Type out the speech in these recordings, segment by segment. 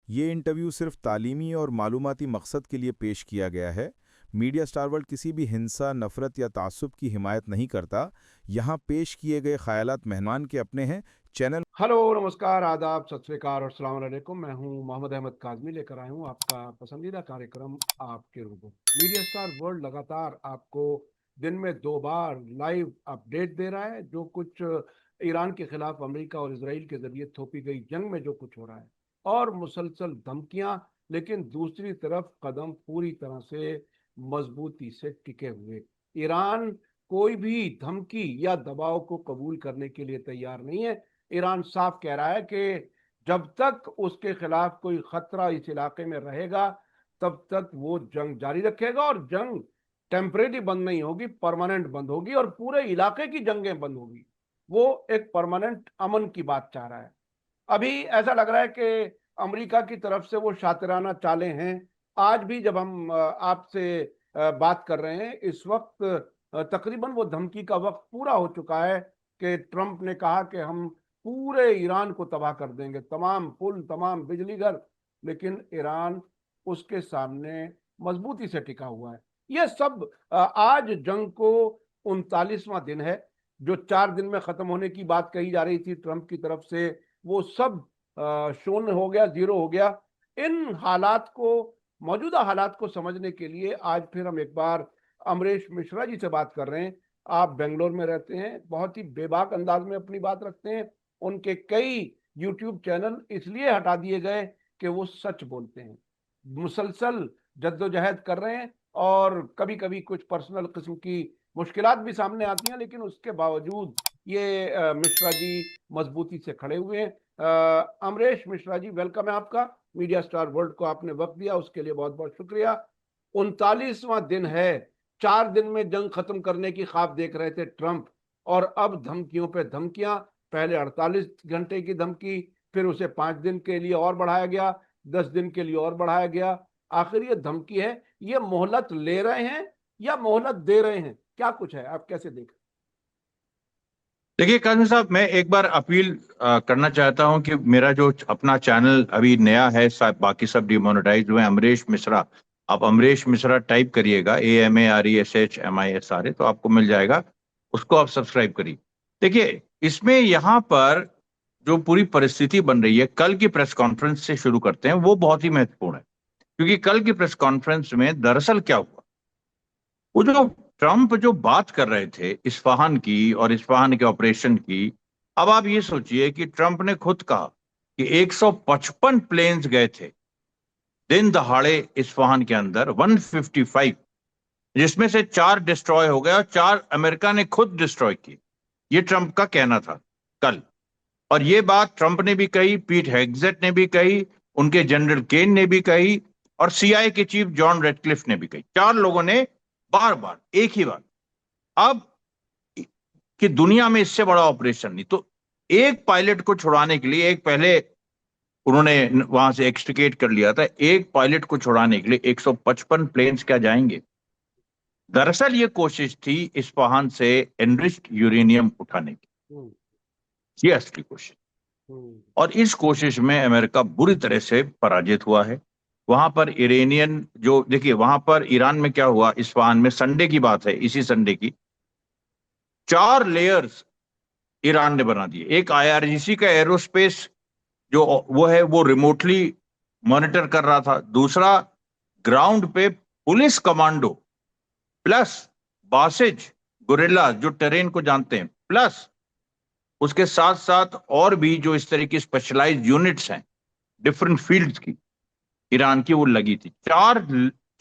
ये इंटरव्यू सिर्फ तालीमी और मालूमाती मकसद के लिए पेश किया गया है। मीडिया स्टार वर्ल्ड किसी भी हिंसा, नफरत या तासुब की हिमायत नहीं करता। यहाँ पेश किए गए ख़यालात मेहमान के अपने हैं। चैनल हेलो, नमस्कार, आदाब, सत श्री अकाल और अस्सलाम वालेकुम। मैं हूं मोहम्मद अहमद काज़मी, लेकर आया हूं आपका पसंदीदा कार्यक्रम आपके रूबरू। मीडिया स्टार वर्ल्ड लगातार आपको दिन में 2 बार लाइव अपडेट दे रहा है। जो कुछ ईरान के खिलाफ अमेरिका और इसराइल के जरिए थोपी गई जंग में जो कुछ हो रहा है, और मुसलसल धमकियां, लेकिन दूसरी तरफ कदम पूरी तरह से मजबूती से टिके हुए। ईरान कोई भी धमकी या दबाव को कबूल करने के लिए तैयार नहीं है। ईरान साफ कह रहा है कि जब तक उसके खिलाफ कोई खतरा इस इलाके में रहेगा, तब तक वो जंग जारी रखेगा। और जंग टेम्परेरी बंद नहीं होगी, परमानेंट बंद होगी, और पूरे इलाके की जंगें बंद होगी। वो एक परमानेंट अमन की बात चाह रहा है। अभी ऐसा लग रहा है कि अमेरिका की तरफ से वो शातिराना चालें हैं। आज भी जब हम आपसे बात कर रहे हैं, इस वक्त तकरीबन वो धमकी का वक्त पूरा हो चुका है कि ट्रंप ने कहा कि हम पूरे ईरान को तबाह कर देंगे, तमाम पुल, तमाम बिजली घर। लेकिन ईरान उसके सामने मजबूती से टिका हुआ है। यह सब आज जंग को 39वां दिन है। जो 4 दिन में खत्म होने की बात कही जा रही थी ट्रंप की तरफ से, वो सब शून्य हो गया, जीरो हो गया। इन हालात को, मौजूदा हालात को समझने के लिए आज फिर हम एक बार अमरीश मिश्रा जी से बात कर रहे हैं। आप बेंगलोर में रहते हैं, बहुत ही बेबाक अंदाज में अपनी बात रखते हैं। उनके कई यूट्यूब चैनल इसलिए हटा दिए गए कि वो सच बोलते हैं, मुसलसल जद्दोजहद कर रहे हैं, और कभी कभी कुछ पर्सनल किस्म की मुश्किलात भी सामने आती हैं, लेकिन उसके बावजूद ये मिश्रा जी मजबूती से खड़े हुए हैं। अमरीश मिश्रा जी, वेलकम है आपका। मीडिया स्टार वर्ल्ड को आपने वक्त दिया, उसके लिए बहुत बहुत शुक्रिया। 39वां दिन है। 4 दिन में जंग खत्म करने की ख्वाब देख रहे थे ट्रंप, और अब धमकियों पे धमकियां। पहले 48 घंटे की धमकी, फिर उसे 5 दिन के लिए और बढ़ाया गया, 10 दिन के लिए और बढ़ाया गया। आखिर ये धमकी है, ये मोहलत ले रहे हैं या मोहलत दे रहे हैं? क्या कुछ है, आप कैसे देख? देखिए काजमी साहब, मैं एक बार अपील करना चाहता हूं कि मेरा जो अपना चैनल अभी नया है, बाकी सब डिमोनेटाइज हुए, अमरीश मिश्रा। आप अमरीश मिश्रा टाइप करिएगा, AMARESHMISRA, तो आपको मिल जाएगा। उसको आप सब्सक्राइब करिए। देखिए, इसमें यहाँ पर जो पूरी परिस्थिति बन रही है, कल की प्रेस कॉन्फ्रेंस से शुरू करते हैं, वो बहुत ही महत्वपूर्ण है। क्योंकि कल की प्रेस कॉन्फ्रेंस में दरअसल क्या हुआ, वो जो ट्रंप जो बात कर रहे थे इस्फहान की और इस्फहान के ऑपरेशन की, अब आप ये सोचिए कि ट्रंप ने खुद कहा कि 155 प्लेन्स गए थे दिन दहाड़े इस्फहान के अंदर, 155, जिसमें से 4 डिस्ट्रॉय हो गए और 4 अमेरिका ने खुद डिस्ट्रॉय किए। ये ट्रंप का कहना था कल। और ये बात ट्रंप ने भी कही, पीट हेग्सेट ने भी कही, उनके जनरल केन ने भी कही, और CIA के चीफ जॉन रेडक्लिफ ने भी कही। 4 लोगों ने बार बार एक ही बात। अब कि दुनिया में इससे बड़ा ऑपरेशन नहीं, तो एक पायलट को छुड़ाने के लिए, एक पहले उन्होंने वहां से एक्सट्रिकेट कर लिया था, एक पायलट को छुड़ाने के लिए 155 प्लेन्स क्या जाएंगे? दरअसल ये कोशिश थी इस्फहान से एनरिच्ड यूरेनियम उठाने की, हम्म, ये असली कोशिश। हम्म, और इस कोशिश में अमेरिका बुरी तरह से पराजित हुआ है। वहां पर इरानियन जो, देखिए वहां पर ईरान में क्या हुआ, इस्फहान में, संडे की बात है, इसी संडे की, 4 लेयर्स ईरान ने बना दिए। एक IRGC का एरोस्पेस जो वो है, वो रिमोटली मॉनिटर कर रहा था। दूसरा, ग्राउंड पे police commando, plus Basij guerrilla जो टेरेन को जानते हैं, प्लस उसके साथ साथ और भी जो इस तरह की स्पेशलाइज्ड यूनिट्स हैं डिफरेंट फील्ड्स की, ईरान की, वो लगी थी। चार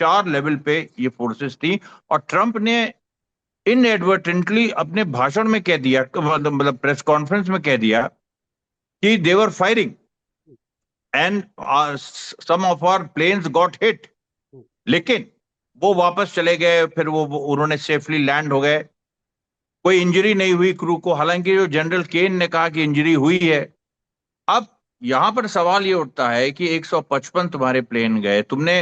चार लेवल पे ये फोर्सेस थी। और ट्रंप ने इनएडवर्टेंटली अपने भाषण में कह दिया, मतलब प्रेस कॉन्फ्रेंस में कह दिया कि they were firing and some of our planes got hit. लेकिन वो वापस चले गए, फिर वो उन्होंने सेफली लैंड हो गए, कोई इंजरी नहीं हुई क्रू को। हालांकि जो जनरल केन ने कहा कि इंजरी हुई है। अब यहां पर सवाल ये उठता है कि 155 तुम्हारे प्लेन गए, तुमने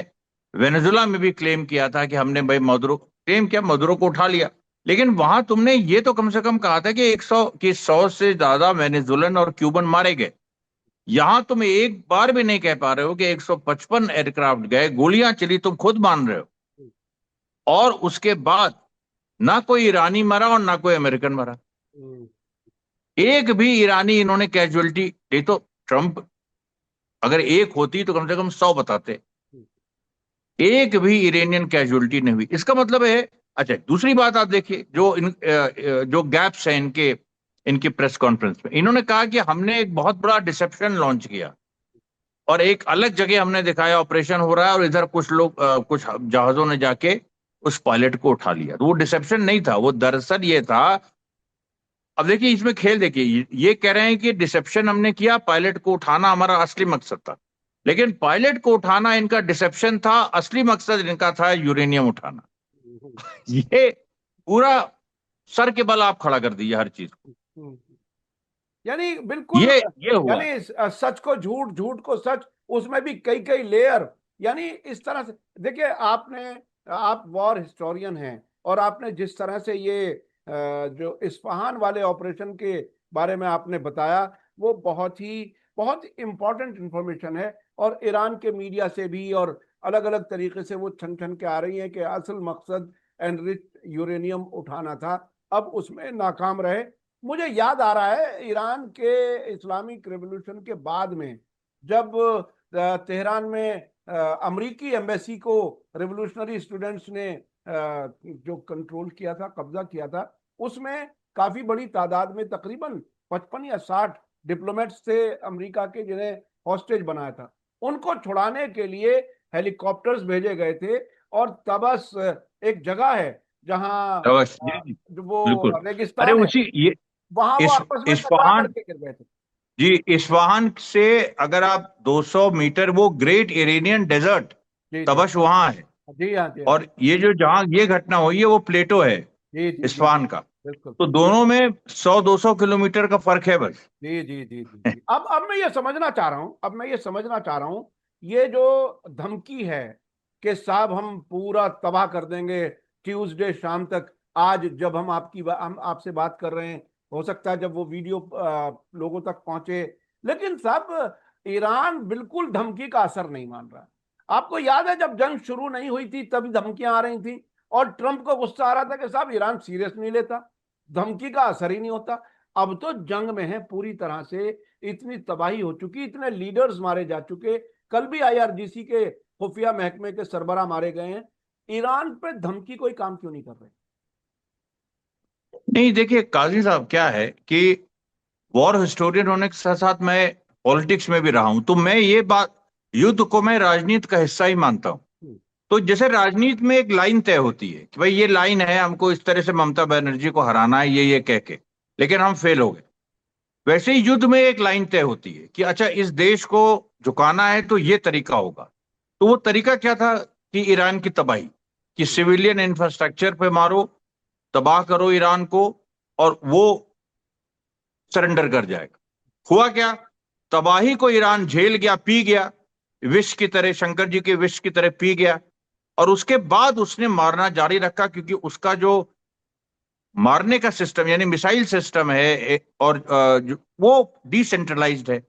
वेनेजुला में भी क्लेम किया था कि हमने भाई मदुरो, क्लेम किया मदुरो को उठा लिया, लेकिन वहां तुमने ये तो कम से कम कहा था कि 100 से ज्यादा वेनेजुलन और क्यूबन मारे गए। यहां तुम एक बार भी नहीं कह पा रहे हो कि 155 एयरक्राफ्ट गए, गोलियां चली, तुम खुद मान रहे हो, और उसके बाद ना कोई ईरानी मरा और ना कोई अमेरिकन मरा। एक भी ईरानी इन्होंने कैजुअलिटी ली तो ट्रंप अगर एक होती तो कम से कम 100 बताते। एक भी इरानियन कैजुअलिटी नहीं हुई। इसका मतलब है, अच्छा दूसरी बात आप देखिए, जो गैप्स है इनके इनकी प्रेस कॉन्फ्रेंस में, इन्होंने कहा कि हमने एक बहुत बड़ा डिसेप्शन लॉन्च किया और एक अलग जगह हमने दिखाया ऑपरेशन हो रहा है, और इधर कुछ लोग कुछ जहाजों ने जाके उस पायलट को उठा लिया। तो वो डिसेप्शन नहीं था, वो दरअसल ये था। अब देखिए इसमें खेल देखिए, ये कह रहे हैं कि डिसेप्शन हमने किया, पायलट को उठाना हमारा असली मकसद था, लेकिन पायलट को उठाना इनका डिसेप्शन था, असली मकसद इनका था यूरेनियम उठाना। ये पूरा सर के बल आप खड़ा कर दीजिए हर चीज को। यानी बिल्कुल, ये हुआ है। यानी सच को झूठ, झूठ को सच, उसमें भी कई कई लेयर। यानी इस तरह से देखिए, आप वॉर हिस्टोरियन हैं और आपने जिस तरह से ये जो इस्फहान वाले ऑपरेशन के बारे में आपने बताया, वो बहुत इंपॉर्टेंट इंफॉर्मेशन है। और ईरान के मीडिया से भी और अलग अलग तरीके से वो छन छन के आ रही है कि असल मकसद एनरिच यूरेनियम उठाना था, अब उसमें नाकाम रहे। मुझे याद आ रहा है ईरान के इस्लामिक रेवोल्यूशन के बाद में, जब तेहरान में अमरीकी एम्बेसी को रेवोल्यूशनरी स्टूडेंट्स ने जो कंट्रोल किया था, कब्जा किया था, उसमें काफी बड़ी तादाद में तकरीबन 55 या 60 डिप्लोमेट्स थे अमेरिका के, जिन्हें हॉस्टेज बनाया था। उनको छुड़ाने के लिए हेलीकॉप्टर्स भेजे गए थे। और तबस एक जगह है जहां जी, जी, वो बिल्कुल। अरे रेगिस्तान है, उसी ये वहां वो इस आपस में टकरा इस्फहान करके गिर गए थे। जी, इस्फहान से अगर आप 200 मीटर, वो ग्रेट इरेनियन डेजर्ट जी जी तबश वहां है। जी, हाँ जी, हाँ और ये जो जहां ये घटना हुई है वो प्लेटो है जी जी जी जी, इस्फहान का। बिल्कुल। तो दोनों में 100-200 किलोमीटर का फर्क है बस। जी जी जी जी जी, अब मैं ये समझना चाह रहा हूँ, ये जो धमकी है कि साहब हम पूरा तबाह कर देंगे ट्यूसडे शाम तक, आज जब हम आपसे बात कर रहे हैं, हो सकता है जब वो वीडियो लोगों तक पहुंचे, लेकिन साहब ईरान बिल्कुल धमकी का असर नहीं मान रहा। आपको याद है जब जंग शुरू नहीं हुई थी तभी धमकियां आ रही थी, और ट्रंप को गुस्सा आ रहा था कि साहब ईरान सीरियस नहीं लेता, धमकी का असर ही नहीं होता। अब तो जंग में है पूरी तरह से, इतनी तबाही हो चुकी, इतने लीडर्स मारे जा चुके, कल भी आईआरजीसी के खुफिया महकमे के सरबराह मारे गए हैं। ईरान पे धमकी कोई काम क्यों नहीं कर रहे? नहीं देखिए काजी साहब, क्या है कि वॉर हिस्टोरियन होने के साथ साथ मैं पॉलिटिक्स में भी रहा हूं, तो मैं ये बात, युद्ध को मैं राजनीति का हिस्सा ही मानता हूं। तो जैसे राजनीति में एक लाइन तय होती है कि भाई ये लाइन है, हमको इस तरह से ममता बनर्जी को हराना है, ये कह के, लेकिन हम फेल हो गए। वैसे ही युद्ध में एक लाइन तय होती है कि अच्छा इस देश को झुकाना है तो ये तरीका होगा। तो वो तरीका क्या था कि ईरान की तबाही, कि सिविलियन इंफ्रास्ट्रक्चर पे मारो, तबाह करो ईरान को, और वो सरेंडर कर जाएगा। हुआ क्या? तबाही को ईरान झेल गया, पी गया, विष की तरह, शंकर जी के विष की तरह पी गया। और उसके बाद उसने मारना जारी रखा, क्योंकि उसका जो मारने का सिस्टम यानी मिसाइल सिस्टम है, और वो डिसेंट्रलाइज्ड है,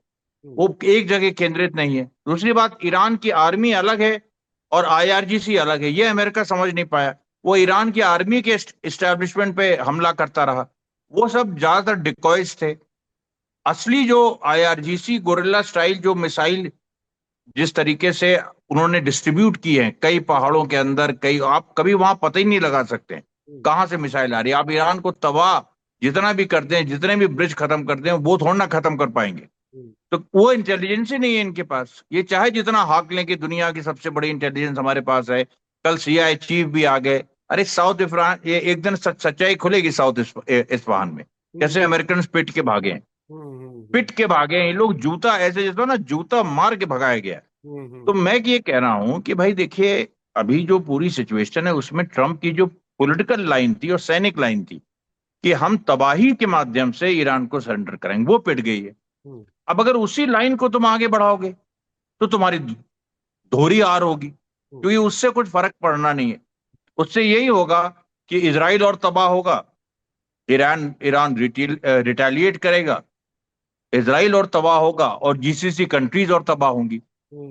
वो एक जगह केंद्रित नहीं है। दूसरी बात, ईरान की आर्मी अलग है और आईआरजीसी अलग है, ये अमेरिका समझ नहीं पाया। वो ईरान की आर्मी के इस्टेब्लिशमेंट पे हमला करता रहा। वो सब ज्यादातर डिकॉयज थे। असली जो आईआरजीसी गोरिल्ला स्टाइल जो मिसाइल जिस तरीके से उन्होंने डिस्ट्रीब्यूट की है कई पहाड़ों के अंदर, कई, आप कभी वहां पता ही नहीं लगा सकते कहां से मिसाइल आ रही है। आप ईरान को तबाह जितना भी करते हैं, जितने भी ब्रिज खत्म करते हैं, वो थोड़ा ना खत्म कर पाएंगे। तो वो इंटेलिजेंस ही नहीं है इनके पास। ये चाहे जितना हाक लें कि दुनिया की सबसे बड़ी इंटेलिजेंस हमारे पास है, कल सीआईए चीफ भी आ गए। अरे साउथ इस्फहान, ये एक दिन सच्चाई खुलेगी साउथ इस्फहान में, कैसे अमेरिकन पिट के भागे हैं, पिट के भागे हैं ये लोग, जूता ऐसे जैसे ना जूता मार के भगाया गया। तो मैं ये कह रहा हूं कि भाई देखिए, अभी जो पूरी सिचुएशन है उसमें ट्रंप की जो पॉलिटिकल लाइन थी और सैनिक लाइन थी कि हम तबाही के माध्यम से ईरान को सरेंडर करेंगे, वो पिट गई है। अब अगर उसी लाइन को तुम आगे बढ़ाओगे तो तुम्हारी धोरी आर होगी, क्योंकि उससे कुछ फर्क पड़ना नहीं है। उससे यही होगा कि इजराइल और तबाह होगा, ईरान ईरान रिटेलिएट करेगा, इजराइल और तबाह होगा और जीसीसी कंट्रीज और तबाह होंगी।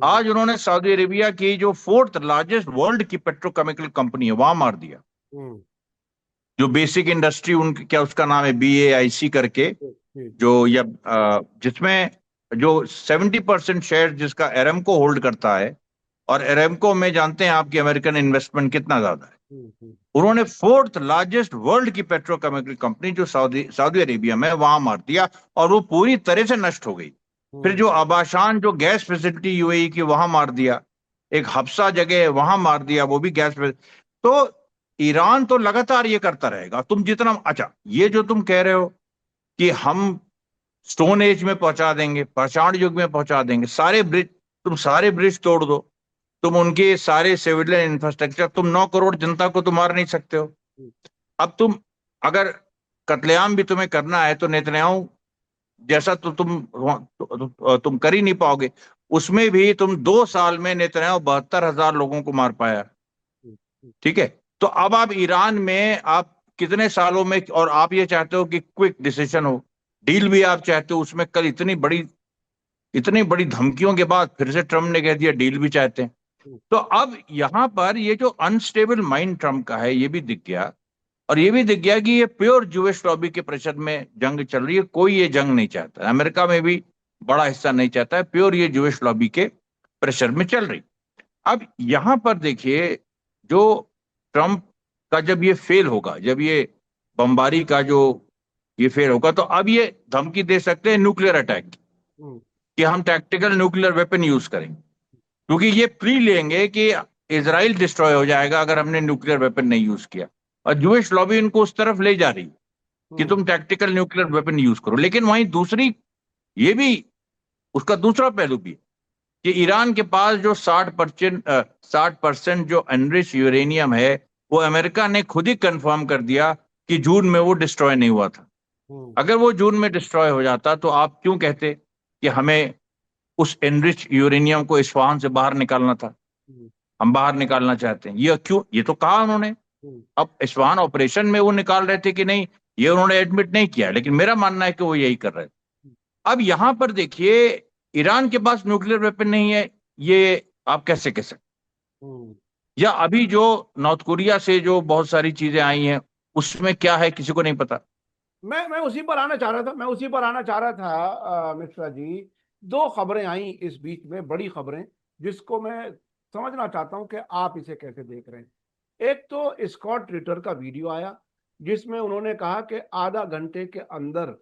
आज उन्होंने सऊदी अरेबिया की जो 4th लार्जेस्ट वर्ल्ड की पेट्रोकेमिकल कंपनी है वहां मार दिया। जो बेसिक इंडस्ट्री उनकी, क्या उसका नाम है, BAIC करके, जो या जिसमें जो 70% शेयर जिसका एरेमको होल्ड करता है, और एरेमको में जानते हैं आपकी अमेरिकन इन्वेस्टमेंट कितना ज्यादा है। उन्होंने 4th लार्जेस्ट वर्ल्ड की पेट्रोकेमिकल कंपनी जो सऊदी अरेबिया में, वहां मार दिया और वो पूरी तरह से नष्ट हो गई। फिर जो आबाशान जो गैस फैसिलिटी यूएई की, वहां मार दिया। एक हफ्सा जगह है वहां मार दिया, वो भी गैस। तो ईरान तो लगातार ये करता रहेगा। तुम जितना, अच्छा ये जो तुम कह रहे हो कि हम स्टोन एज में पहुंचा देंगे, पाषाण युग में पहुंचा देंगे, सारे ब्रिज, तुम सारे ब्रिज तोड़ दो, तुम उनके सारे सिविलियन इंफ्रास्ट्रक्चर, तुम 9 करोड़ जनता को तो मार नहीं सकते हो। अब तुम अगर कत्लेआम भी तुम्हें करना है तो नेतन्याहू जैसा तो तुम कर ही नहीं पाओगे। उसमें भी तुम 2 साल में नेतन्याहू 72,000 लोगों को मार पाया। ठीक है, तो अब आप ईरान में आप कितने सालों में, और आप ये चाहते हो कि क्विक डिसीजन हो, डील भी आप चाहते हो उसमें। कल इतनी बड़ी धमकियों के बाद फिर से ट्रम्प ने कह दिया डील भी चाहते हैं। तो अब यहां पर ये जो अनस्टेबल माइंड ट्रम्प का है ये भी दिख गया, और ये भी दिख गया कि ये प्योर जूइश लॉबी के प्रेशर में जंग चल रही है। कोई ये जंग नहीं चाहता, अमेरिका में भी बड़ा हिस्सा नहीं चाहता है, प्योर ये जूइश लॉबी के प्रेशर में चल रही। अब यहां पर देखिए, जो ट्रम्प का जब ये फेल होगा, जब ये बमबारी का जो ये फेल होगा, तो अब ये धमकी दे सकते हैं न्यूक्लियर अटैक कि हम टैक्टिकल न्यूक्लियर वेपन यूज करेंगे, क्योंकि ये प्री लेंगे कि इजराइल डिस्ट्रॉय हो जाएगा अगर हमने न्यूक्लियर वेपन नहीं यूज किया। और जूइश लॉबी इनको उस तरफ ले जा रही कि तुम टैक्टिकल न्यूक्लियर वेपन यूज करो। लेकिन वहीं दूसरी, ये भी उसका दूसरा पहलू भी है कि ईरान के पास जो 60% जो एनरिच यूरेनियम है, वो अमेरिका ने खुद ही कंफर्म कर दिया कि जून में वो डिस्ट्रॉय नहीं हुआ था। अगर वो जून में डिस्ट्रॉय हो जाता तो आप क्यों कहते कि हमें उस एनरिच यूरेनियम को इस्फहान से बाहर निकालना था, हम बाहर निकालना चाहते हैं, ये क्यों, ये तो कहा उन्होंने। अब इस्फहान ऑपरेशन में वो निकाल रहे थे कि नहीं, ये उन्होंने एडमिट नहीं किया, लेकिन मेरा मानना है कि वो यही कर रहे थे। अब यहां पर देखिए, ईरान के पास न्यूक्लियर वेपन नहीं है, ये आप कैसे कह सकते, या अभी जो नॉर्थ कोरिया से जो बहुत सारी चीजें आई हैं उसमें क्या है किसी को नहीं पता। मैं उसी पर आना चाह रहा था मिश्रा जी। 2 खबरें आई इस बीच में, बड़ी खबरें, जिसको मैं समझना चाहता हूं कि आप इसे कैसे देख रहे हैं। एक तो स्कॉट रिटर का वीडियो आया जिसमें उन्होंने कहा कि आधा घंटे के अंदर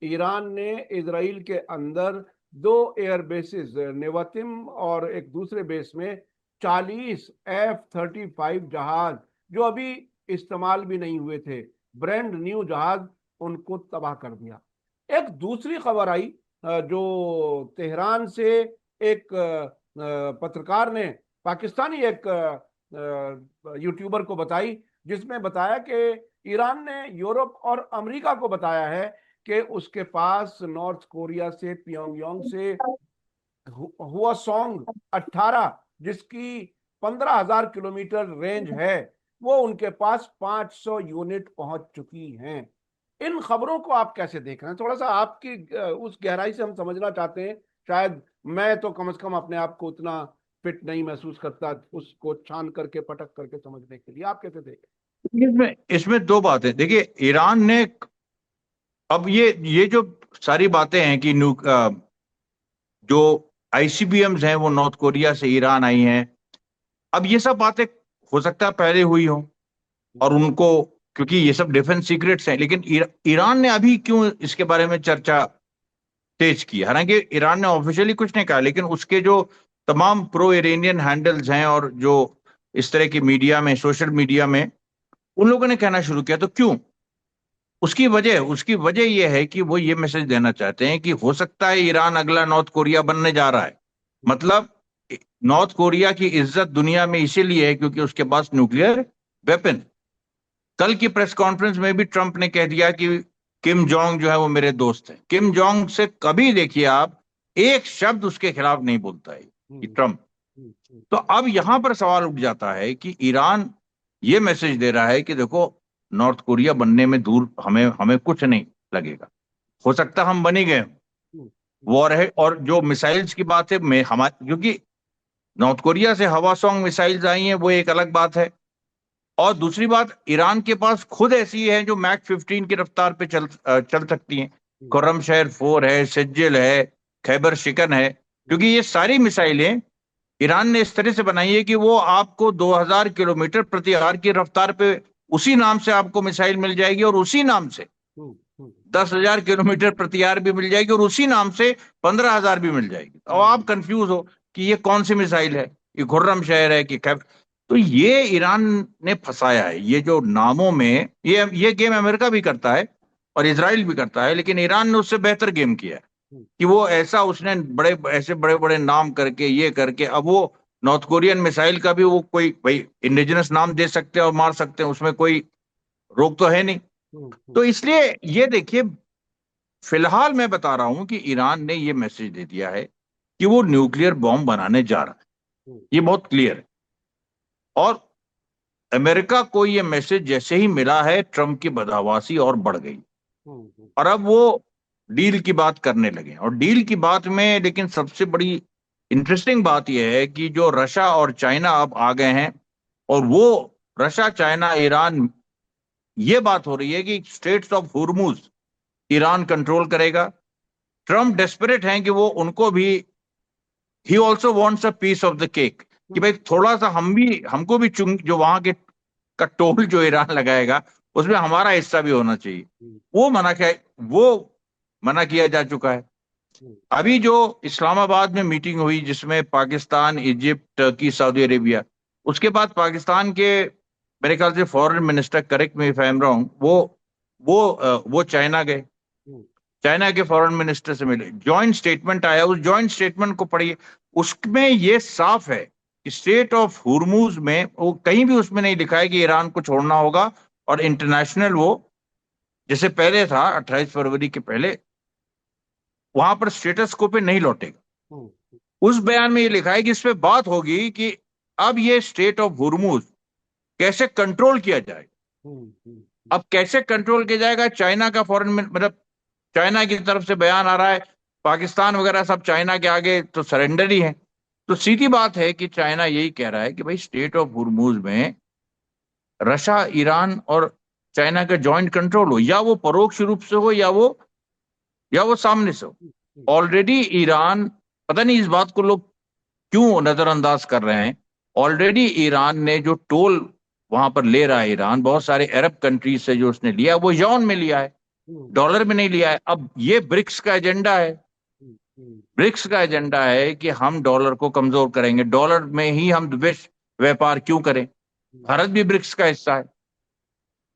ईरान ने इजराइल के अंदर 2 एयर बेसिस, नेवातिम और एक दूसरे बेस में 40 F-35 जहाज, जो अभी इस्तेमाल भी नहीं हुए थे, ब्रांड न्यू जहाज, उनको तबाह कर दिया। एक दूसरी खबर आई जो तेहरान से एक पत्रकार ने, पाकिस्तानी एक यूट्यूबर को बताई, जिसमें बताया कि ईरान ने यूरोप और अमेरिका को बताया है कि उसके पास नॉर्थ कोरिया से, पियोंगयांग से हुआसोंग 18, जिसकी 15,000 किलोमीटर रेंज है, वो उनके पास 500 यूनिट पहुंच चुकी हैं। इन खबरों को आप कैसे देख रहे हैं? थोड़ा सा आपकी उस गहराई से हम समझना चाहते हैं। शायद मैं तो कम से कम अपने आप को उतना फिट नहीं महसूस करता उसको छान करके, पटक करके समझने के लिए। आप कैसे देखें? इसमें 2 बातें देखिए। ईरान ने, अब ये जो सारी बातें हैं कि जो ICBMs हैं वो नॉर्थ कोरिया से ईरान आई हैं, अब ये सब बातें हो सकता है पहले हुई हो, और उनको, क्योंकि ये सब डिफेंस सीक्रेट्स हैं, लेकिन ईरान ने अभी क्यों इसके बारे में चर्चा तेज की? हालांकि ईरान ने ऑफिशियली कुछ नहीं कहा, लेकिन उसके जो तमाम प्रो इरानियन हैंडल्स हैं और जो इस तरह की मीडिया में, सोशल मीडिया में, उन लोगों ने कहना शुरू किया। तो क्यों? उसकी वजह यह है कि वो ये मैसेज देना चाहते हैं कि हो सकता है ईरान अगला नॉर्थ कोरिया बनने जा रहा है। मतलब नॉर्थ कोरिया की इज्जत दुनिया में इसीलिए है क्योंकि उसके पास न्यूक्लियर वेपन। कल की प्रेस कॉन्फ्रेंस में भी ट्रंप ने कह दिया कि किम जोंग जो है वो मेरे दोस्त हैं। किम जोंग से कभी देखिए आप एक शब्द उसके खिलाफ नहीं बोलता है कि ट्रंप। तो अब यहां पर सवाल उठ जाता है कि ईरान ये मैसेज दे रहा है कि देखो, नॉर्थ कोरिया बनने में दूर, हमें कुछ नहीं लगेगा, हो सकता हम बन ही गए, वॉर है। और जो मिसाइल्स की बात है, मैं हमारे, क्योंकि नॉर्थ कोरिया से हवासोंग मिसाइल्स आई हैं, वो एक अलग बात है। और दूसरी बात, ईरान के पास खुद ऐसी है जो मैक 15 की रफ्तार पे चल सकती हैं। खुर्रम शहर 4 है, सिज्जिल है, खैबर शिकन है। क्योंकि ये सारी मिसाइलें ईरान ने इस तरह से बनाई है कि वो आपको 2000 किलोमीटर प्रति आवर की रफ्तार पे उसी नाम से आपको मिसाइल मिल जाएगी, और उसी नाम से 10,000 किलोमीटर प्रति आवर भी मिल जाएगी, और उसी नाम से 15,000 भी मिल जाएगी। और आप कंफ्यूज हो कि ये कौन सी मिसाइल है, ये खुर्रम शहर है कि खैबर। तो ये ईरान ने फंसाया है। ये जो नामों में, ये गेम अमेरिका भी करता है और इजराइल भी करता है, लेकिन ईरान ने उससे बेहतर गेम किया है कि वो ऐसा, उसने ऐसे बड़े बड़े नाम करके, ये करके, अब वो नॉर्थ कोरियन मिसाइल का भी वो कोई भाई इंडिजिनस नाम दे सकते हैं और मार सकते हैं, उसमें कोई रोक तो है नहीं। तो इसलिए ये देखिए, फिलहाल मैं बता रहा हूं कि ईरान ने ये मैसेज दे दिया है कि वो न्यूक्लियर बॉम्ब बनाने जा रहा है, ये बहुत क्लियर है। और अमेरिका को ये मैसेज जैसे ही मिला है, ट्रंप की बदहवासी और बढ़ गई, और अब वो डील की बात करने लगे। और डील की बात में लेकिन सबसे बड़ी इंटरेस्टिंग बात यह है कि जो रशिया और चाइना अब आ गए हैं, और वो रशिया, चाइना, ईरान, ये बात हो रही है कि straits of Hormuz Iran control करेगा। ट्रम्प डेस्परेट हैं कि वो उनको भी, he also wants a piece of the cake, कि भाई थोड़ा सा हमको भी जो वहां के का टोल जो ईरान लगाएगा उसमें हमारा हिस्सा भी होना चाहिए। वो मना किया जा चुका है। अभी जो इस्लामाबाद में मीटिंग हुई, जिसमें Pakistan, Egypt, Turkey, Saudi Arabia, उसके बाद पाकिस्तान के मेरे ख्याल से foreign minister, correct me if I am wrong, वो चाइना गए, चाइना के फॉरेन मिनिस्टर से मिले, जॉइंट स्टेटमेंट आया। उस जॉइंट स्टेटमेंट को पढ़िए, उसमें ये साफ है कि स्टेट ऑफ हुर्मुज में, वो कहीं भी उसमें नहीं लिखा है कि ईरान को छोड़ना होगा, और इंटरनेशनल वो जैसे पहले था 28 फरवरी के पहले, वहां पर स्टेटस को पे नहीं लौटेगा। उस बयान में ये लिखा है कि इस पे बात होगी कि अब ये स्टेट ऑफ हुर्मुज कैसे कंट्रोल किया जाएगा। अब कैसे कंट्रोल किया जाएगा, चाइना का फॉरेन, मतलब चाइना की तरफ से बयान आ रहा है, पाकिस्तान वगैरह सब चाइना के आगे तो सरेंडर ही है। तो सीधी बात है कि चाइना यही कह रहा है कि भाई स्टेट ऑफ हुर्मुज में रशिया, ईरान और चाइना का जॉइंट कंट्रोल हो, या वो परोक्ष रूप से हो, या वो सामने से हो। ऑलरेडी ईरान, पता नहीं इस बात को लोग क्यों नजरअंदाज कर रहे हैं, ऑलरेडी ईरान ने जो टोल वहां पर ले रहा है, ईरान बहुत सारे अरब कंट्रीज से जो उसने लिया, वो यौन में लिया है, डॉलर में नहीं लिया है। अब ये ब्रिक्स का एजेंडा है, ब्रिक्स का एजेंडा है कि हम डॉलर को कमजोर करेंगे, डॉलर में ही हम विश्व व्यापार क्यों करें। भारत भी ब्रिक्स का हिस्सा है।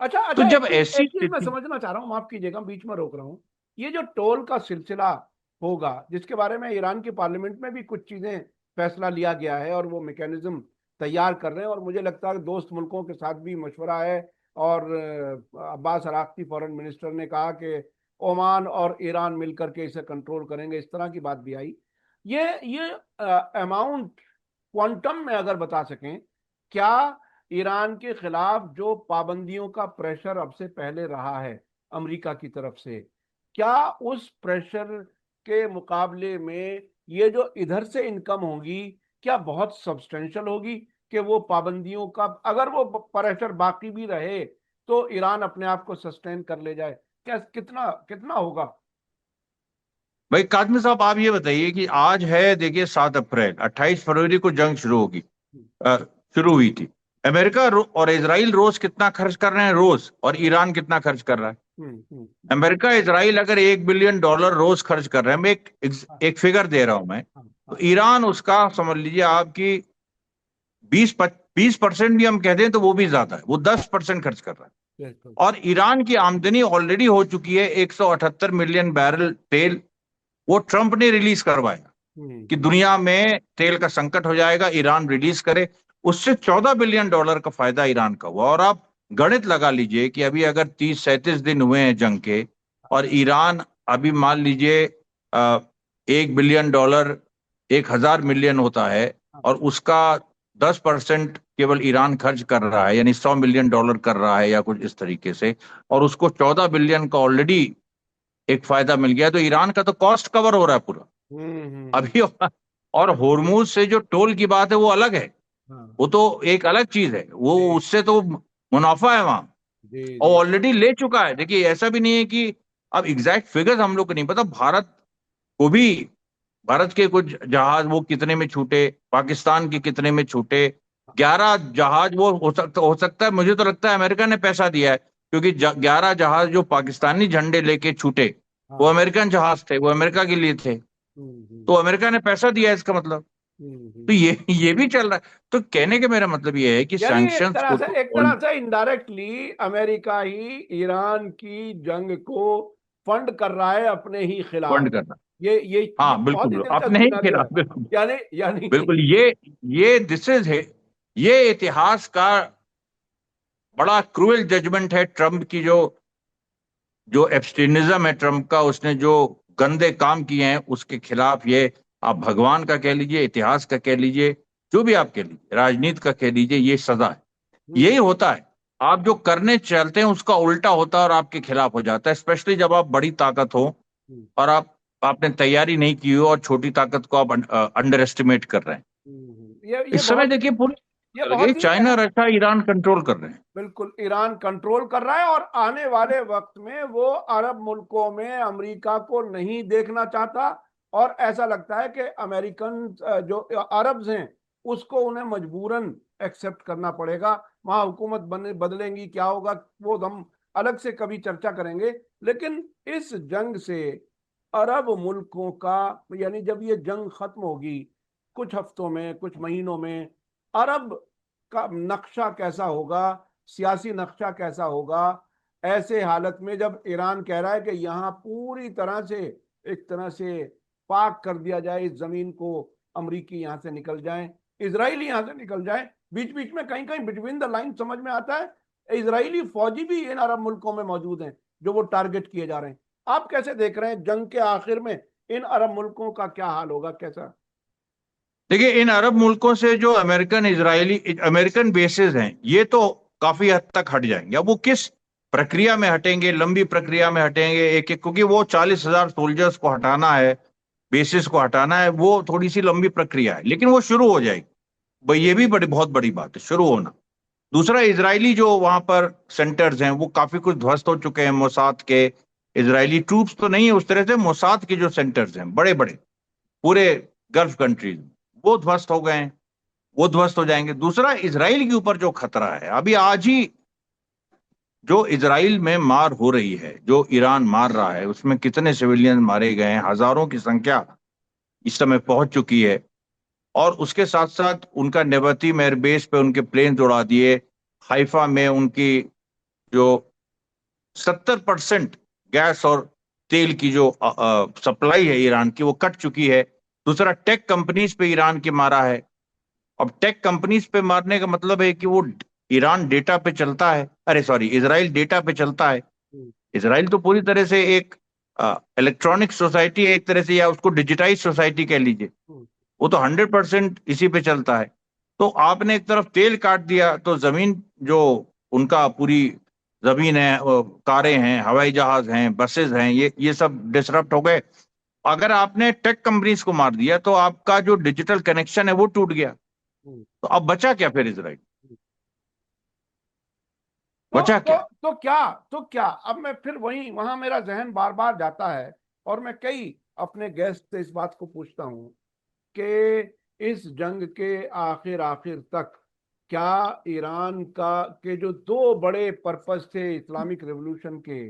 अच्छा तो अच्छा, जब एक ऐसी चीज मैं स्थिति, समझना चाह रहा हूँ, माफ कीजिएगा बीच में रोक रहा हूँ। ये जो टोल का सिलसिला होगा, जिसके बारे में ईरान की पार्लियामेंट में भी कुछ चीजें फैसला लिया गया है और वो मैकेनिज्म तैयार कर रहे हैं, और मुझे लगता है कि दोस्त मुल्कों के साथ भी मशवरा है। और अब्बास अराक्ची फॉरेन मिनिस्टर ने कहा कि ओमान और ईरान मिलकर के इसे कंट्रोल करेंगे, इस तरह की बात भी आई। ये अमाउंट क्वांटम में अगर बता सकें, क्या ईरान के खिलाफ जो पाबंदियों का प्रेशर अब से पहले रहा है अमेरिका की तरफ से, क्या उस प्रेशर के मुकाबले में ये जो इधर से इनकम होगी, क्या बहुत सब्सटेंशियल होगी कि वो पाबंदियों का, अगर वो प्रेशर बाकी भी रहे तो ईरान अपने आप को सस्टेन कर ले जाए? क्या कितना कितना होगा? भाई काजमी साहब, आप ये बताइए कि आज है, देखिए 7 अप्रैल, 28 फरवरी को जंग शुरू होगी, अ, शुरू हुई थी। अमेरिका और इजराइल रोज कितना खर्च कर रहे हैं रोज, और ईरान कितना खर्च कर रहा है। अमेरिका, इजराइल अगर $1 बिलियन रोज खर्च कर रहे हैं, मैं एक फिगर दे रहा हूं मैं, तो ईरान उसका समझ लीजिए आपकी 20% भी हम कह दें तो वो भी ज्यादा है, वो 10% खर्च कर रहा है। और ईरान की आमदनी ऑलरेडी हो चुकी है 178 मिलियन बैरल तेल, वो ट्रंप ने रिलीज करवाया कि दुनिया में तेल का संकट हो जाएगा, ईरान रिलीज करे। उससे $14 बिलियन का फायदा ईरान का हुआ। और आप गणित लगा लीजिए कि अभी अगर 30-37 दिन हुए हैं जंग के, और ईरान अभी मान लीजिए $1 बिलियन 1,000 मिलियन होता है, और उसका 10% केवल ईरान खर्च कर रहा है, यानी $100 मिलियन कर रहा है या कुछ इस तरीके से, और उसको 14 बिलियन का ऑलरेडी एक फायदा मिल गया, तो ईरान का तो कॉस्ट कवर हो रहा है पूरा हम्म। अभी। और होर्मुज से जो टोल की बात है वो अलग है, हाँ। वो तो एक अलग चीज है, वो जी उससे तो मुनाफा है वहां, जी और जी। ऑलरेडी ले चुका है। देखिए ऐसा भी नहीं है कि, अब एग्जैक्ट फिगर्स हम लोग को नहीं पता, भारत को भी, भारत के कुछ जहाज वो कितने में छूटे, पाकिस्तान के कितने में छूटे, 11 जहाज वो हो सकता है, मुझे तो लगता है अमेरिका ने पैसा दिया है, क्योंकि 11 जहाज जो पाकिस्तानी झंडे लेके छूटे वो हाँ। अमेरिकन जहाज थे, वो अमेरिका के लिए थे, हम्म। तो अमेरिका ने पैसा दिया है, इसका मतलब। तो हम्म। ये भी चल रहा है। तो कहने के मेरा मतलब ये है कि यानी सैंक्शंस को तो एक तरह से इनडायरेक्टली अमेरिका ही ईरान की जंग को फंड कर रहा है अपने ही खिलाफ। फंड करना। ये हाँ बहुत ही बिल्कुल, दिलचस्प अपने ही सिनेरियो है। खिलाफ, बिल्कुल। यानी यानी बिल्कुल, ये दिस इज है, ये इतिहास का बड़ा क्रूएल जजमेंट है ट्रम्प की, जो जो एब्सटेनिज्म है ट्रम्प का, उसने जो गंदे काम किए हैं उसके खिलाफ ये, आप भगवान का कह लीजिए, इतिहास का कह लीजिए, जो भी आप कह लीजिए, राजनीति का कह लीजिए, ये सजा है। यही हम्म। होता है, आप जो करने चलते हैं उसका उल्टा होता है और आपके खिलाफ हो जाता है, स्पेशली जब आप बड़ी ताकत हो हम्म। और आपने तैयारी नहीं की हो और छोटी ताकत को आप अंडर एस्टिमेट कर रहे हैं। ये इस समय बहुत देखिए पूरी ये बदल गई, बहुत ही चाइना रशिया ईरान कंट्रोल कर रहे हैं। बिल्कुल ईरान कंट्रोल कर रहा है, और आने वाले वक्त में वो अरब मुल्कों में अमेरिका को नहीं देखना चाहता। और ऐसा लगता है कि अमेरिकन जो अरब्स हैं उसको उन्हें मजबूरन एक्सेप्ट करना पड़ेगा। वहां हुकूमत बदलेंगी, क्या होगा वो हम अलग से कभी चर्चा करेंगे। लेकिन इस जंग से अरब मुल्कों का, यानी जब ये जंग खत्म होगी कुछ हफ्तों में, कुछ महीनों में, अरब का नक्शा कैसा होगा, सियासी नक्शा कैसा होगा। ऐसे हालत में जब ईरान कह रहा है कि यहाँ पूरी तरह से, एक तरह से पाक कर दिया जाए इस जमीन को, अमरीकी यहाँ से निकल जाए, इसराइली यहाँ से निकल जाए, बीच बीच में कहीं कहीं बिटवीन द लाइन समझ में आता है इसराइली फौजी भी इन अरब मुल्कों में मौजूद हैं जो वो टारगेट किए जा रहे हैं। आप कैसे देख रहे हैं जंग के आखिर में इन अरब मुल्कों का क्या हाल होगा, कैसा? देखिए इन अरब मुल्कों से जो अमेरिकन इजरायली अमेरिकन बेसेस हैं, ये तो काफी हद तक हट जाएंगे। अब वो किस प्रक्रिया में हटेंगे, लंबी प्रक्रिया में हटेंगे एक एक, क्योंकि वो 40,000 सोल्जर्स को हटाना है, बेसिस को हटाना है, वो थोड़ी सी लंबी प्रक्रिया है, लेकिन वो शुरू हो जाएगी भाई, ये भी बड़ी बहुत बड़ी बात है शुरू होना। दूसरा, इजरायली जो वहां पर सेंटर्स हैं वो काफी कुछ ध्वस्त हो चुके हैं, मोसाद के, इजरायली ट्रूप्स तो नहीं है उस तरह से, मोसाद के जो सेंटर्स हैं बड़े बड़े पूरे गल्फ कंट्रीज में, वो ध्वस्त हो गए हैं, वो ध्वस्त हो जाएंगे। दूसरा, इसराइल के ऊपर जो खतरा है अभी आज ही, जो इसराइल में मार हो रही है, जो ईरान मार रहा है, उसमें कितने सिविलियन मारे गए हैं, हजारों की संख्या इस समय पहुंच चुकी है। और उसके साथ साथ उनका नेवतीम एयरबेस पे उनके प्लेन उड़ा दिए, हाइफा में उनकी जो 70% गैस और तेल की जो सप्लाई है ईरान की, वो कट चुकी है। दूसरा, टेक कंपनीज पे ईरान की मारा है। अब टेक कंपनीज पे मारने का मतलब है कि वो ईरान डेटा पे चलता है, अरे सॉरी, इसराइल डेटा पे चलता है। इसराइल तो पूरी तरह से एक इलेक्ट्रॉनिक सोसाइटी है एक तरह से, या उसको डिजिटाइज सोसाइटी कह लीजिए, वो तो 100% इसी पे चलता है। तो आपने एक तरफ तेल काट दिया तो जमीन जो उनका पूरी जमीन है, कारें हैं, हवाई जहाज हैं, बसेस हैं, ये सब डिसरप्ट हो गए। अगर आपने टेक कंपनीज को मार दिया तो आपका जो डिजिटल कनेक्शन है वो टूट गया, तो अब बचा क्या फिर इसराइल, तो बचा तो क्या? तो क्या तो क्या अब मैं फिर वहीं वहां मेरा जहन बार बार जाता है, और मैं कई अपने गेस्ट से इस बात को पूछता हूं कि इस जंग के आखिर आखिर तक क्या ईरान का के जो दो बड़े पर्पस थे इस्लामिक रेवोल्यूशन के,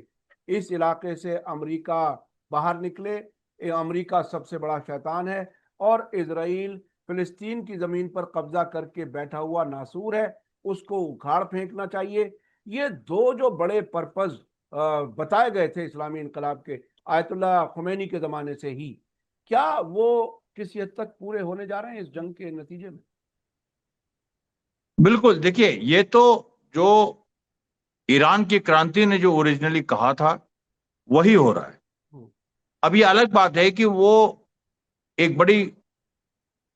इस इलाके से अमेरिका बाहर निकले, ये अमेरिका सबसे बड़ा शैतान है, और इसराइल फिलिस्तीन की जमीन पर कब्जा करके बैठा हुआ नासूर है, उसको उखाड़ फेंकना चाहिए। ये दो जो बड़े पर्पस बताए गए थे इस्लामी इनकलाब के आयतुल्लाह खुमैनी के जमाने से ही, क्या वो किसी हद तक पूरे होने जा रहे हैं इस जंग के नतीजे में? बिल्कुल, देखिए ये तो जो ईरान की क्रांति ने जो ओरिजिनली कहा था वही हो रहा है। हम्म। अब ये अलग बात है कि वो एक बड़ी,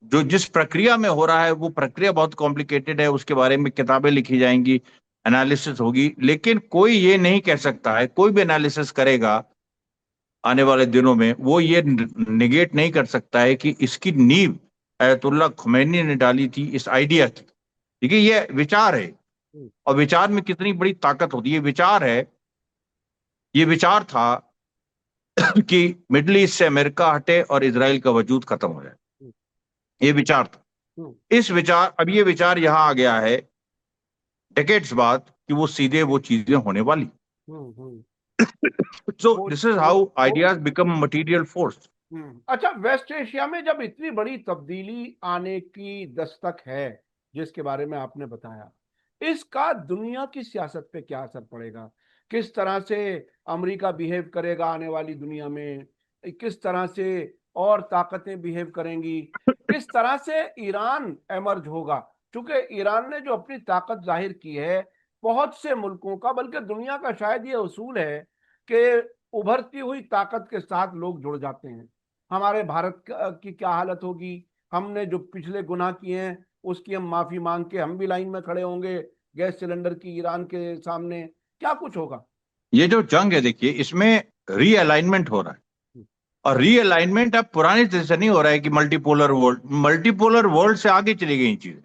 जो जिस प्रक्रिया में हो रहा है वो प्रक्रिया बहुत कॉम्प्लिकेटेड है, उसके बारे में किताबें लिखी जाएंगी, एनालिसिस होगी, लेकिन कोई ये नहीं कह सकता है, कोई भी एनालिसिस करेगा आने वाले दिनों में, वो ये निगेट नहीं कर सकता है कि इसकी नींव अयतुल्ला खुमैनी ने डाली थी इस आइडिया की। देखिए ये विचार है, और विचार में कितनी बड़ी ताकत होती है। विचार है, ये विचार था कि मिडिल ईस्ट से अमेरिका हटे और इजराइल का वजूद खत्म हो जाए। ये विचार था। इस विचार, अब ये विचार यहां आ गया है डेकेड्स बाद कि वो सीधे वो चीजें होने वाली। So this is how ideas become material force. अच्छा, वेस्ट एशिया में जब इतनी बड़ी तब्दीली आने की दस्तक है जिसके बारे में आपने बताया, इसका दुनिया की सियासत पे क्या असर पड़ेगा? किस तरह से अमेरिका बिहेव करेगा आने वाली दुनिया में? किस तरह से और ताकतें बिहेव करेंगी? किस तरह से ईरान एमर्ज होगा? क्योंकि ईरान ने जो अपनी ताकत जाहिर की है, बहुत से मुल्कों का, बल्कि दुनिया का शायद ये उसूल है कि उभरती हुई ताकत के साथ लोग जुड़ जाते हैं। हमारे भारत की क्या हालत होगी? हमने जो पिछले गुनाह किए हैं उसकी हम माफी मांग के हम भी लाइन में खड़े होंगे गैस सिलेंडर की ईरान के सामने। क्या कुछ होगा? ये जो जंग है, देखिए इसमें रीअलाइनमेंट हो रहा है, और रीअलाइनमेंट अब पुराने तरह से नहीं हो रहा है कि मल्टीपोलर वर्ल्ड से आगे चली गई चीजें।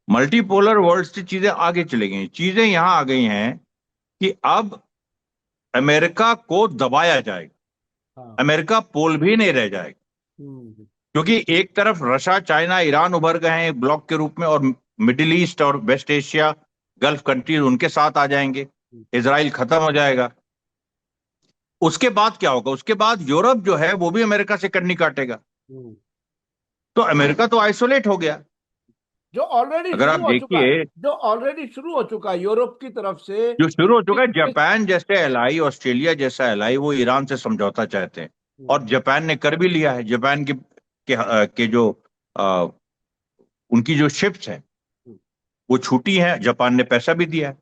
मल्टीपोलर वर्ल्ड से चीजें आगे चली गई। चीजें यहां आ गई हैं कि अब अमेरिका को दबाया जाएगा। अमेरिका पोल भी नहीं रह जाएगा, क्योंकि एक तरफ रशिया, चाइना, ईरान उभर गए हैं एक ब्लॉक के रूप में, और मिडिल ईस्ट और वेस्ट एशिया, गल्फ कंट्रीज उनके साथ आ जाएंगे। इजराइल खत्म हो जाएगा। उसके बाद क्या होगा? उसके बाद यूरोप जो है वो भी अमेरिका से कन्नी काटेगा। तो अमेरिका तो आइसोलेट हो गया। जो ऑलरेडी अगर आप शुरू हो चुका है, देखिए, जो ऑलरेडी शुरू हो चुका है यूरोप की तरफ से। जो शुरू हो चुका है, जापान जैसे एलाई, ऑस्ट्रेलिया जैसा एलाई, वो ईरान से समझौता चाहते हैं, और जापान ने कर भी लिया है। जापान के जो आ, उनकी जो शिप्स हैं वो छूटी हैं, जापान ने पैसा भी दिया है।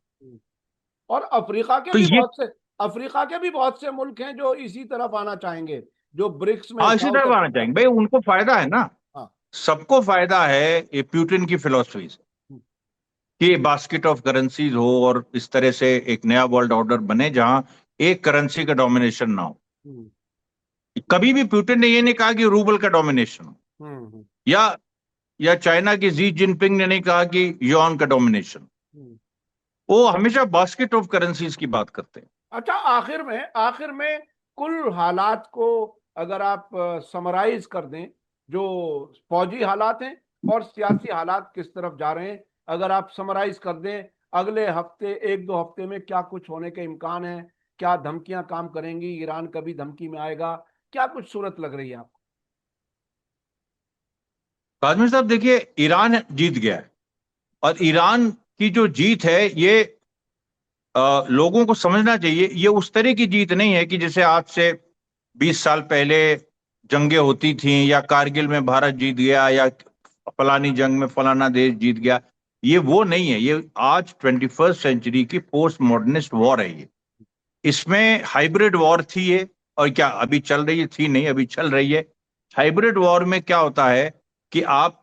और अफ्रीका के तो भी ये, बहुत से मुल्क हैं जो इसी तरफ आना चाहेंगे, जो ब्रिक्स में हाँ, इसी साउथ तरफ आना अफ्रीका। चाहेंगे भाई, उनको फायदा है ना। हाँ। सबको फायदा है ये प्यूटिन की फिलॉसफी से, कि बास्केट ऑफ करेंसीज हो और इस तरह से एक नया वर्ल्ड ऑर्डर बने जहां एक करेंसी का डोमिनेशन ना हो। कभी भी पुतिन ने ये नहीं कहा कि रूबल का डोमिनेशन हो, या चाइना की जी जिनपिंग ने नहीं कहा कि युआन का डोमिनेशन। वो हमेशा बास्केट ऑफ करेंसीज की बात करते हैं। अच्छा, आखिर में कुल हालात को अगर आप समराइज कर दें, जो फौजी हालात हैं और सियासी हालात किस तरफ जा रहे हैं, अगर आप समराइज कर दें, अगले हफ्ते, एक दो हफ्ते में क्या कुछ होने के इम्कान है? क्या धमकियां काम करेंगी? ईरान कभी धमकी में आएगा? क्या कुछ सूरत लग रही है आपको? काजमी साहब, देखिए ईरान जीत गया है, और ईरान की जो जीत है ये लोगों को समझना चाहिए। ये उस तरह की जीत नहीं है कि जैसे आज से 20 साल पहले जंगें होती थीं, या कारगिल में भारत जीत गया, या फलानी जंग में फलाना देश जीत गया। ये वो नहीं है। ये आज 21st सेंचुरी की पोस्ट मॉडर्निस्ट वॉर है। ये, इसमें हाइब्रिड वॉर थी ये, और क्या अभी चल रही है? थी नहीं, अभी चल रही है। हाइब्रिड वॉर में क्या होता है कि आप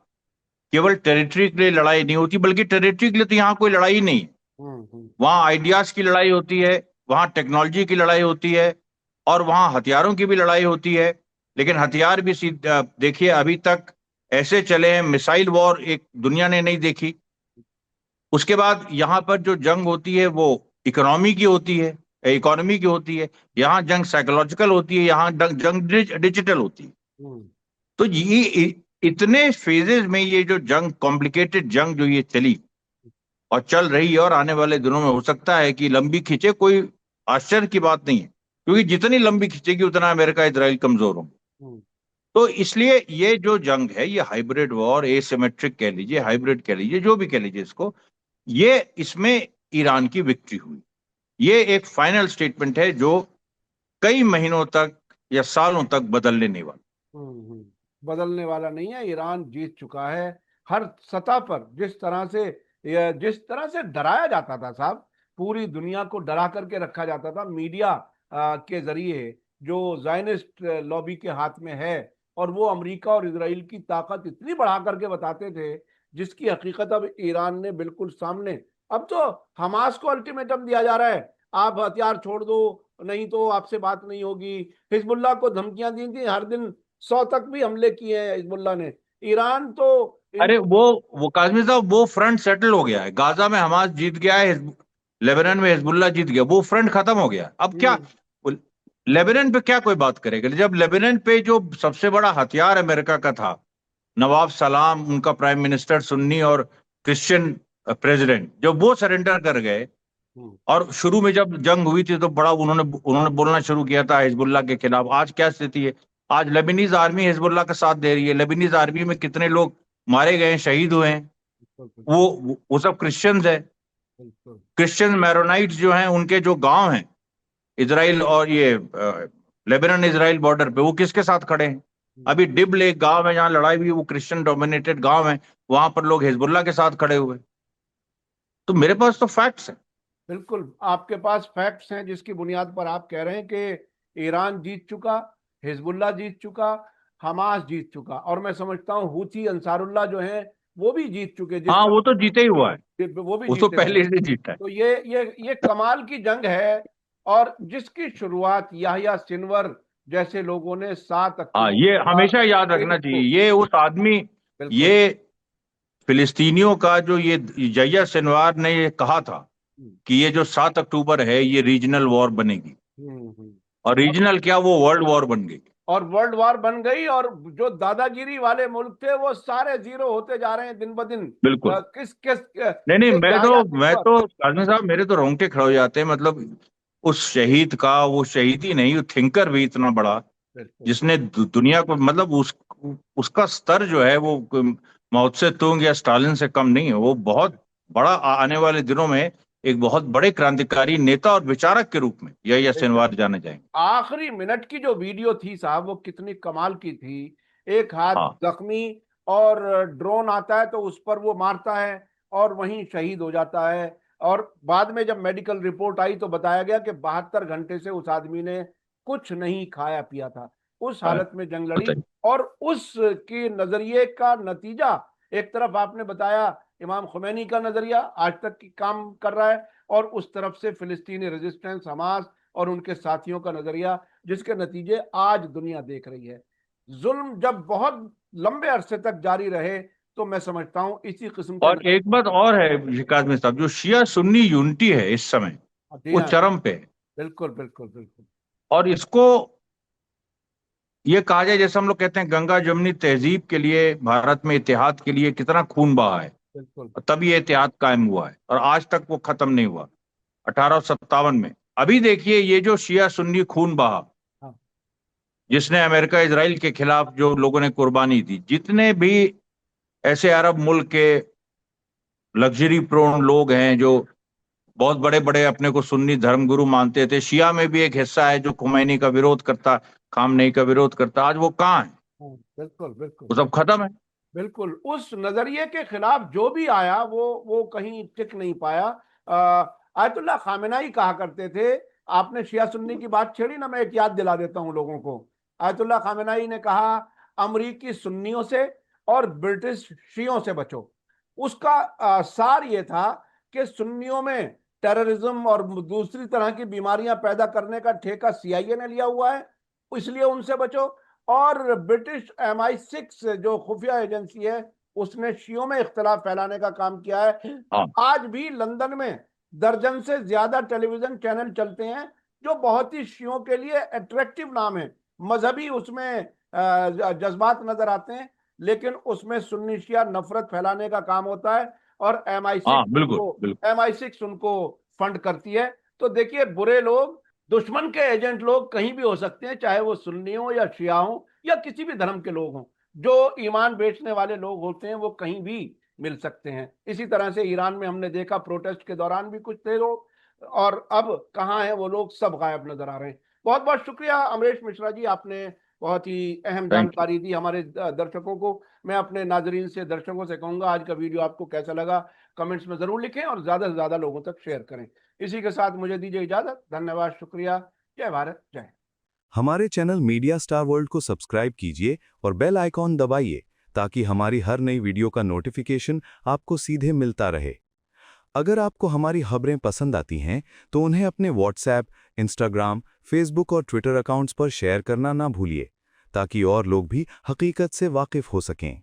केवल टेरिटरी के लिए लड़ाई नहीं होती, बल्कि टेरिटरी के लिए तो यहाँ कोई लड़ाई ही नहीं है। वहां आइडियाज की लड़ाई होती है, वहां टेक्नोलॉजी की लड़ाई होती है, और वहां हथियारों की भी लड़ाई होती है। लेकिन हथियार भी देखिए, अभी तक ऐसे चले हैं, मिसाइल वॉर एक दुनिया ने नहीं देखी। उसके बाद यहाँ पर जो जंग होती है वो इकोनॉमी की होती है, यहाँ जंग साइकोलॉजिकल होती है, यहाँ जंग डिजिटल होती है। तो ये इतने फेजेस में ये जो जंग, कॉम्प्लिकेटेड जंग जो ये चली और चल रही है, और आने वाले दिनों में हो सकता है कि लंबी खींचे, कोई आश्चर्य की बात नहीं है, क्योंकि जितनी लंबी खींचेगी उतना अमेरिका, इजराइल कमजोर होंगे। तो इसलिए ये जो जंग है, ये हाइब्रिड वॉर, एसिमेट्रिक कह लीजिए, हाइब्रिड कह लीजिए, जो भी कह लीजिए इसको, ये इसमें ईरान की विक्ट्री हुई। ये एक फाइनल स्टेटमेंट है जो कई महीनों तक या सालों तक बदलने नहीं वाला। बदलने वाला नहीं है। ईरान जीत चुका है हर सतह पर। जिस तरह से डराया जाता था साहब, पूरी दुनिया को डरा करके रखा जाता था मीडिया के जरिए, जो जायनिस्ट लॉबी के हाथ में है, और वो अमेरिका और इजराइल की ताकत इतनी बढ़ा करके बताते थे, जिसकी हकीकत अब ईरान ने बिल्कुल सामने। अब तो हमास को अल्टीमेटम दिया जा रहा है, आप हथियार छोड़ दो, नहीं तो आपसे बात नहीं होगी। हिजबुल्लाह को धमकियां दी थी, हर दिन 100 तक भी हमले किए हैं हिजबुल्लाह ने। ईरान तो अरे वो काजमी साहब, वो फ्रंट सेटल हो गया है। गाजा में हमास जीत गया है, लेबनान में हिजबुल्लाह जीत गया, वो फ्रंट खत्म हो गया। अब क्या लेबनान पे क्या कोई बात करेगा, जब लेबनान पे जो सबसे बड़ा हथियार अमेरिका का था, नवाब सलाम उनका प्राइम मिनिस्टर, सुन्नी और क्रिश्चियन प्रेसिडेंट, जब वो सरेंडर कर गए। और शुरू में जब जंग हुई थी तो बड़ा उन्होंने बोलना शुरू किया था हिजबुल्लाह के खिलाफ। आज क्या स्थिति है? आज लेबनीज आर्मी हिजबुल्लाह का साथ दे रही है। लेबनीज आर्मी में कितने लोग मारे गए, शहीद हुए हैं, वो सब क्रिश्चियंस है। क्रिश्चियन मैरोनाइट्स जो हैं, उनके जो गांव हैं इजराइल और ये लेबनान इजराइल बॉर्डर पे, वो किसके साथ खड़े हैं? अभी डिबल एक गांव है जहां लड़ाई हुई, वो क्रिश्चियन डोमिनेटेड गांव है, वहां पर लोग हिजबुल्लाह के साथ खड़े हुए। तो मेरे पास तो फैक्ट्स हैं। बिल्कुल आपके पास फैक्ट्स हैं जिसकी बुनियाद पर आप कह रहे हैं कि ईरान जीत चुका, हिजबुल्लाह जीत चुका, हमास जीत चुका, और मैं समझता हूं हूथी अंसारुल्लाह जो है वो भी जीत चुके। जिस हाँ, वो तो जीते ही हुआ है, वो भी वो तो जीते पहले हुए। से जीता है। तो ये कमाल की जंग है, और जिसकी शुरुआत याहिया सिनवर जैसे लोगों ने 7 हाँ, अक्टूबर ये हमेशा याद 2023 रखना चाहिए। को। ये उस आदमी, बिल्कुल। ये फिलिस्तीनियों का जो ये यह्या सिनवार ने ये कहा था कि ये जो 7 अक्टूबर है ये रीजनल वॉर बनेगी, हम्म। और रीजनल क्या, वो वर्ल्ड वॉर बन गई। और वर्ल्ड वार बन गई, और जो दादागिरी वाले मुल्क थे वो सारे जीरो होते जा रहे हैं दिन ब दिन। बिल्कुल। किस किस नहीं, ये याह्या मैं सिनवर। तो काजमी साहब, मेरे तो रोंगटे खड़े हो जाते हैं। मतलब उस शहीद का, वो शहीद ही नहीं, वो थिंकर भी इतना बड़ा, बिल्कुल जिसने दुनिया को, मतलब उसका स्तर जो है वो माओ त्से तुंग या स्टालिन से कम नहीं है। वो बहुत बड़ा आने वाले दिनों में एक बहुत बड़े क्रांतिकारी नेता और विचारक के रूप में यह्या सिनवार जाने जाएंगे। आखिरी मिनट की जो वीडियो थी साहब, वो कितनी कमाल की थी। एक हाथ हाँ, जख्मी, और ड्रोन आता है तो उस पर वो मारता है और वहीं शहीद हो जाता है। और बाद में जब मेडिकल रिपोर्ट आई तो बताया गया कि 72 घंटे से उस आदमी ने कुछ नहीं खाया पिया था, उस हालत में जंग लड़ी। बताइए। और उस के नजरिए का नतीजा, एक तरफ आपने बताया इमाम खुमैनी का नजरिया आज तक की काम कर रहा है, और उस तरफ से फिलिस्तीनी रेजिस्टेंस हमास और उनके साथियों का नजरिया, जिसके नतीजे आज दुनिया देख रही है। जुल्म जब बहुत लंबे अरसे तक जारी रहे तो मैं समझता हूं इसी किस्म के और एक बात और है काजमी साहब, जो शिया सुन्नी यूनिटी है इस समय, जी वो हाँ, चरम पे है। बिल्कुल बिल्कुल बिल्कुल और इसको ये कहा जाए, जैसे हम लोग कहते हैं गंगा जमुनी तहजीब के लिए, भारत में इतिहाद के लिए कितना खून बहा है, बिल्कुल। और तब ये इतिहाद कायम हुआ है, और आज तक वो खत्म नहीं हुआ। 1857 में, अभी देखिए ये जो शिया सुन्नी खून बहा, हाँ, जिसने अमेरिका इजराइल के खिलाफ जो लोगों ने कुर्बानी दी, जितने भी ऐसे अरब मुल्क के लग्जरी प्रोन लोग हैं जो बहुत बड़े बड़े अपने को सुन्नी धर्मगुरु मानते थे, शिया में भी एक हिस्सा है जो खुमैनी का विरोध करता, खामनेई का विरोध करता, आज वो कहाँ है? हाँ, बिल्कुल बिल्कुल वो सब खत्म है। बिल्कुल। उस नजरिए के खिलाफ जो भी आया वो कहीं टिक नहीं पाया। आयतुल्लाह खामेनाई कहा करते थे, आपने शिया सुन्नी की बात छेड़ी ना, मैं एक याद दिला देता हूं लोगों को। आयतुल्लाह खामेनाई ने कहा अमरीकी सुन्नियों से और ब्रिटिश शियों से बचो। उसका सार ये था कि सुन्नियों में टेररिज्म और दूसरी तरह की बीमारियां पैदा करने का ठेका सीआईए ने लिया हुआ है, इसलिए उनसे बचो। और ब्रिटिश MI6 जो खुफिया एजेंसी है, उसने शियों में इख्तलाफ फैलाने का काम किया है। हाँ, आज भी लंदन में दर्जन से ज्यादा टेलीविजन चैनल चलते हैं जो बहुत ही शियों के लिए अट्रैक्टिव नाम है, मजहबी उसमें जज्बात नजर आते हैं, लेकिन उसमें सुन्नी शिया नफरत फैलाने का काम होता है, और हाँ, बिल्कुल बिल्कुल। MI6 उनको फंड करती है। तो देखिए, बुरे लोग, दुश्मन के एजेंट लोग कहीं भी हो सकते हैं, चाहे वो सुन्नी हो या शिया हो या किसी भी धर्म के लोग हों। जो ईमान बेचने वाले लोग होते हैं वो कहीं भी मिल सकते हैं। इसी तरह से ईरान में हमने देखा प्रोटेस्ट के दौरान भी कुछ थे लोग, और अब कहाँ हैं वो लोग, सब गायब नजर आ रहे हैं। बहुत बहुत शुक्रिया अमरीश मिश्रा जी, आपने बहुत ही अहम थैंक यू। जानकारी दी हमारे दर्शकों को। मैं अपने नाजरीन से, दर्शकों से कहूंगा आज का वीडियो आपको कैसा लगा कमेंट्स में जरूर लिखें, और ज्यादा से ज्यादा लोगों तक शेयर करें। इसी के साथ मुझे दीजिए इजाजत। धन्यवाद, शुक्रिया। जय भारत, जय। हमारे चैनल मीडिया स्टार वर्ल्ड को सब्सक्राइब कीजिए और बेल आइकॉन दबाइए ताकि हमारी हर नई वीडियो का नोटिफिकेशन आपको सीधे मिलता रहे। अगर आपको हमारी खबरें पसंद आती हैं तो उन्हें अपने व्हाट्सएप, इंस्टाग्राम, फेसबुक और ट्विटर अकाउंट्स पर शेयर करना ना भूलिए, ताकि और लोग भी हकीकत से वाकिफ हो सकें।